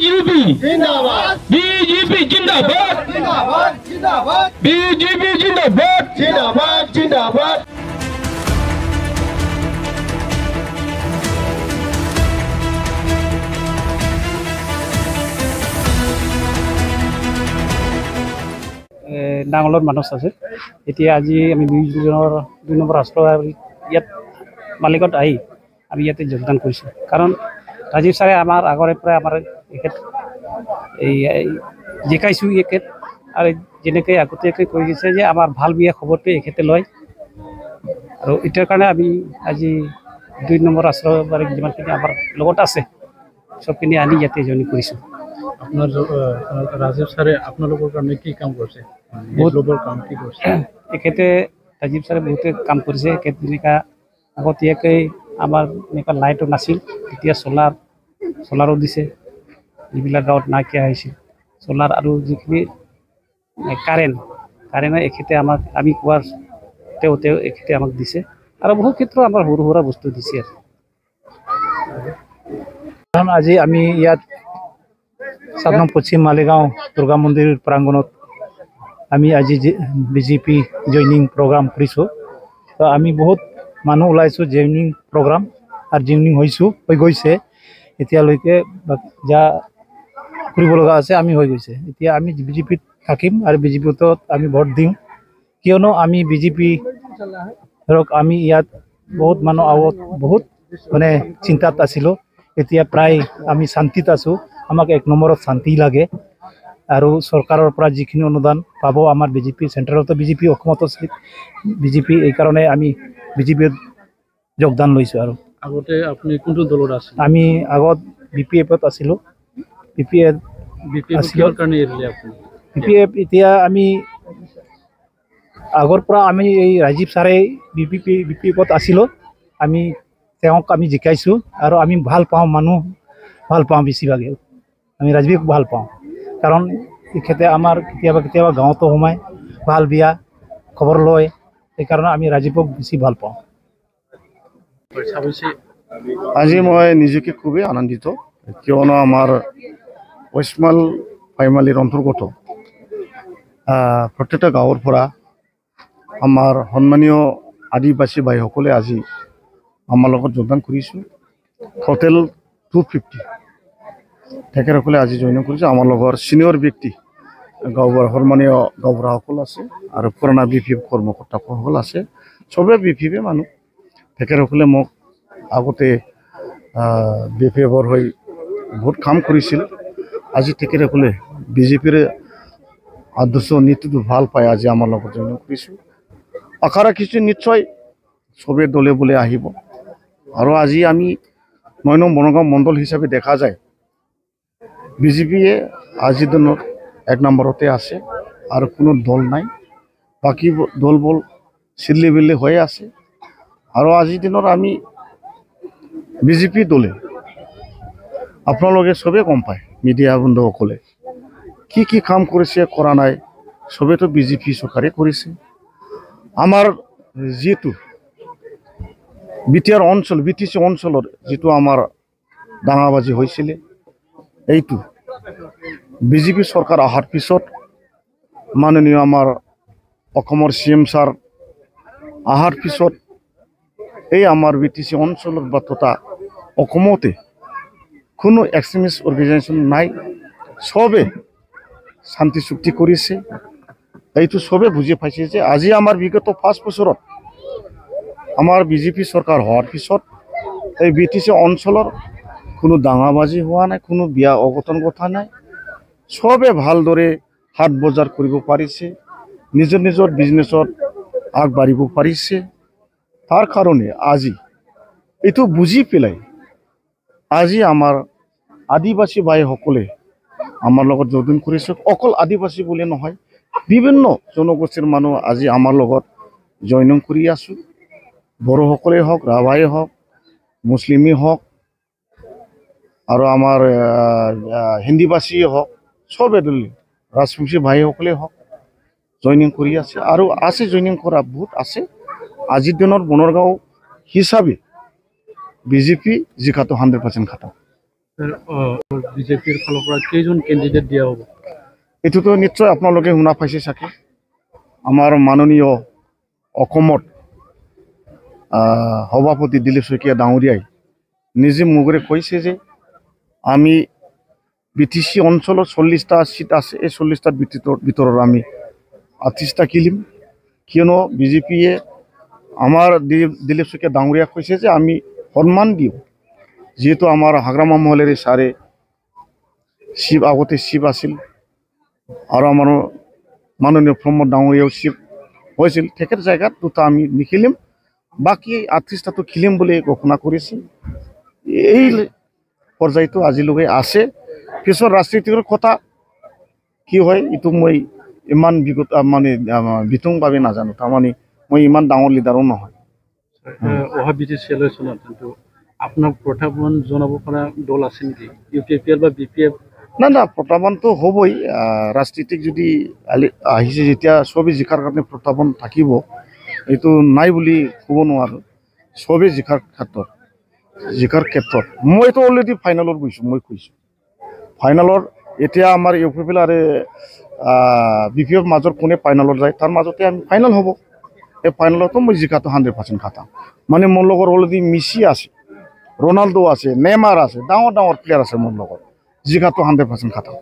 BJP जिंदाबाद BJP जिंदाबाद जिंदाबाद जिंदाबाद बीजेपी जिंदाबाद जिंदाबाद जिंदाबाद নাঙলৰ মানুহ আছে এতিয়া আজি আমি দুই নম্বৰ ৰাষ্ট্ৰ ইয়াত মালিকত আহি আমি ইয়াতে যোগদান কৰিছোঁ কাৰণ ৰাজীৱ ছাৰে আমাৰ আগৰে পৰাই আমাৰ এখেত এই জিকাইছোঁ এখেত আৰু যেনেকৈ আগতীয়াকৈ কৈ গৈছে যে আমাৰ ভাল বিয়া খবৰটো এখেতে লয় আৰু এতিয়াৰ কাৰণে আমি আজি 2 নম্বৰ ৰাষ্ট্ৰবাৰী যিমানখিনি আমাৰ লগত আছে সবখিনি আনি ইয়াতে জইন কৰিছোঁ। আপনাৰ ৰাজীব স্যাৰে আপনাদেৰ কাৰণে কি কাম কৰছে বহুত লোকেৰ কাম কি কৰছে এখেতে ৰাজীব স্যাৰে বহুতে কাম কৰিছে এখেত যেনেকা আগতীয়াকৈ আমাৰ এনেকুৱা লাইটো নাছিল এতিয়া চলাৰো দিছে যিবিলাক গাঁৱত নাইকিয়া হৈছিল চলাৰ আৰু যিখিনি কাৰেণ্ট এখেতে আমাক আমি কোৱাৰ তেওঁ এখেতে আমাক দিছে আৰু বহু ক্ষেত্ৰত আমাৰ সৰু সুৰা বস্তু দিছে আৰু আজি আমি ইয়াত 7 নং পশ্চিম মালিগাঁও দুৰ্গা মন্দিৰ প্ৰাংগণত আমি আজি বিজেপি জইনিং প্ৰগ্ৰাম কৰিছোঁ তো আমি বহুত মানুহ ওলাইছোঁ জইনিং প্ৰগ্ৰাম আৰু জইনিং হৈ গৈছে এতিয়ালৈকে যা কৰিব লগা আছে আমি হৈ গৈছে এতিয়া আমি বিজেপিত থাকিম আৰু বিজেপিত আমি ভোট দিম কিয়নো আমি বিজেপি ধৰক আমি ইয়াত বহুত মানুহ আগত বহুত মানে চিন্তাত আছিলোঁ এতিয়া প্ৰায় আমি শান্তিত আছোঁ আমাক 1 নম্বৰত শান্তি লাগে আৰু চৰকাৰৰ পৰা যিখিনি অনুদান পাব আমাৰ বিজেপি চেণ্ট্ৰেলতো বিজেপি অসমতো বিজেপি এই কাৰণে আমি বিজেপিত যোগদান লৈছোঁ আৰু আগতে আপুনি কোনটো দলত আছিল আমি আগত বিপিএফত আছিলোঁ বিপিএফ কিহৰ কাৰণে এৰিলে আপুনি বিপিএফ এতিয়া আমি আগৰ পৰা আমি এই ৰাজীৱ ছাৰে বিপিএফত আছিলোঁ আমি তেওঁক আমি জিকাইছোঁ আৰু আমি ভাল পাওঁ মানুহ ভাল পাওঁ বেছিভাগে আমি ৰাজীৱক ভাল পাওঁ কাৰণ এখেতে আমাৰ কেতিয়াবা গাঁৱতো সোমায় ভাল বিয়া খবৰ লয় সেইকাৰণে আমি ৰাজীৱক বেছি ভাল পাওঁ। আজি মই নিজকে খুবেই আনন্দিত কিয়নো আমাৰ ৱেষ্টমাল প্ৰাইমাৰীৰ অন্তৰ্গত প্ৰত্যেকটা গাঁৱৰ পৰা আমাৰ সন্মানীয় আদিবাসী ভাইসকলে আজি আমাৰ লগত যোগদান কৰিছোঁ টোটেল 250 তেখেতসকলে আজি জইন কৰিছে আমাৰ লগৰ সিনিয়ৰ ব্যক্তি গাঁওবুঢ়া সন্মানীয় গাঁওবুঢ়াসকল আছে আৰু পুৰণা বিপিএফ কৰ্মকৰ্তাসকল আছে চবেই বিপিএফ মানুহ তেখেতসকলে মোক আগতে বিপিএফৰ হৈ বহুত কাম কৰিছিল আজি তেখেতসকলে বিজেপিৰ আদৰ্শ নীতিটো ভাল পায় আজি আমাৰ লগত জইন কৰিছোঁ আশা ৰাখিছোঁ নিশ্চয় চবেই দলে বলে আহিব আৰু আজি আমি 9 নং বনগাঁও মণ্ডল হিচাপে দেখা যায় বিজেপিয়ে আজিৰ দিনত 1 নম্বৰতে আছে আৰু কোনো দল নাই বাকী দলবোৰ চিল্লিবিল্লি হৈ আছে আৰু আজিৰ দিনত আমি বিজেপি দলে আপোনালোকে চবেই গম পায় মিডিয়া বন্ধুসকলে কি কাম কৰিছে কৰা নাই চবেইতো বিজেপি চৰকাৰে কৰিছে আমাৰ যিটো বিটিআৰ অঞ্চল বিটিচি অঞ্চলৰ যিটো আমাৰ দাঙাবাজি হৈছিলে এইটো বিজেপি চৰকাৰ অহাৰ পিছত মাননীয় আমাৰ অসমৰ CM ছাৰ অহাৰ পিছত এই আমাৰ বিটিচি অঞ্চলৰ বা তথা অসমতে কোনো এক্সট্ৰিমিষ্ট অৰ্গেনাইজেশ্যন নাই সবে শান্তি চুক্তি কৰিছে এইটো সবে বুজি পাইছে যে আজি আমাৰ বিগত 5 বছৰত আমাৰ বিজেপি চৰকাৰ হোৱাৰ পিছত এই বিটিচি অঞ্চলৰ কোনো দাঙাবাজি হোৱা নাই কোনো বিয়া অঘটন ঘটা নাই সবে ভালদৰে হাট বজাৰ কৰিব পাৰিছে নিজৰ বিজনেছত আগবাঢ়িব পাৰিছে তাৰ কাৰণে আজি এইটো বুজি পেলাই আজি আমাৰ আদিবাসী ভাইসকলে আমাৰ লগত যোগদান কৰিছে অকল আদিবাসী বুলি নহয় বিভিন্ন জনগোষ্ঠীৰ মানুহ আজি আমাৰ লগত জইন কৰি আছো বড়োসকলে হওক ৰাভাই হওক মুছলিমে হওক আৰু আমাৰ হিন্দীভাষী হওক সবে দলে ৰাজবংশী ভাইসকলে হওক জইনিং কৰি আছে আৰু আছে জইনিং কৰা বহুত আছে আজিৰ দিনৰ বনগাঁও হিচাপে বিজেপি জিকাটো 100% খাতা বিজেপিৰ ফালৰ পৰা কেইজন কেণ্ডিডেট দিয়া হ'ব? এইটোতো নিশ্চয় আপোনালোকে শুনা পাইছে চাগে, আমাৰ মাননীয় অসমত সভাপতি দিলীপ শইকীয়া ডাঙৰীয়াই নিজে মুখেৰে কৈছে যে আমি BTC অঞ্চলত 40টা সিট আছে, এই 40টাৰ ভিতৰত আমি 38টা কিনিম, কিয়নো বিজেপিয়ে আমাৰ দিলীপ শইকীয়া ডাঙৰীয়াক কৈছে যে আমি সন্মান দিওঁ, যেহেতু আমাৰ হাগ্ৰামা মহলেৰে ছাৰে শিৱ আগতে শিৱ আছিল আৰু আমাৰ মাননীয় প্ৰমোদ ডাঙৰীয়াও শিৱ হৈছিল, তেখেত জায়গাত দুটা আমি নিখিলিম, বাকী 38টাটো খিলিম বুলি ঘোষণা কৰিছে। এই পৰ্যায়টো আজিলৈকে আছে, পিছৰ ৰাজনীতিৰ কথা কি হয় এইটো মই ইমান বিতংভাৱে নাজানো, তাৰমানে মই ইমান ডাঙৰ লিডাৰো নহয়। অহা BTC ইলেকশ্যনত কিন্তু আপোনাক প্ৰত্যাহ্বান জনাব পৰা দল আছে নেকি, UPPL বা BPF? না প্ৰত্যাহ্বানটো হ'বই, ৰাজনীতিক যদি আহিছে যেতিয়া চবেই জিকাৰ কাৰণে প্ৰত্যাহ্বান থাকিব, এইটো নাই বুলি ক'ব নোৱাৰোঁ। চবেই জিকাৰ ক্ষেত্ৰত মইতো অলৰেডি ফাইনেলত গৈছোঁ, মই কৈছোঁ ফাইনেলৰ এতিয়া আমাৰ UPPL আৰু BPF মাজৰ কোনে ফাইনেলত যায় তাৰ মাজতে আমি ফাইনেল হ'ব, এই ফাইনেলতো মই জিকাটো 100% খাটাম। মানে মোৰ লগত অলৰেডি মেছি আছে, ৰনাল্ডো আছে, নেইমাৰ আছে, ডাঙৰ ডাঙৰ প্লেয়াৰ আছে মোৰ লগত, জিকাটো 100% খাটাম।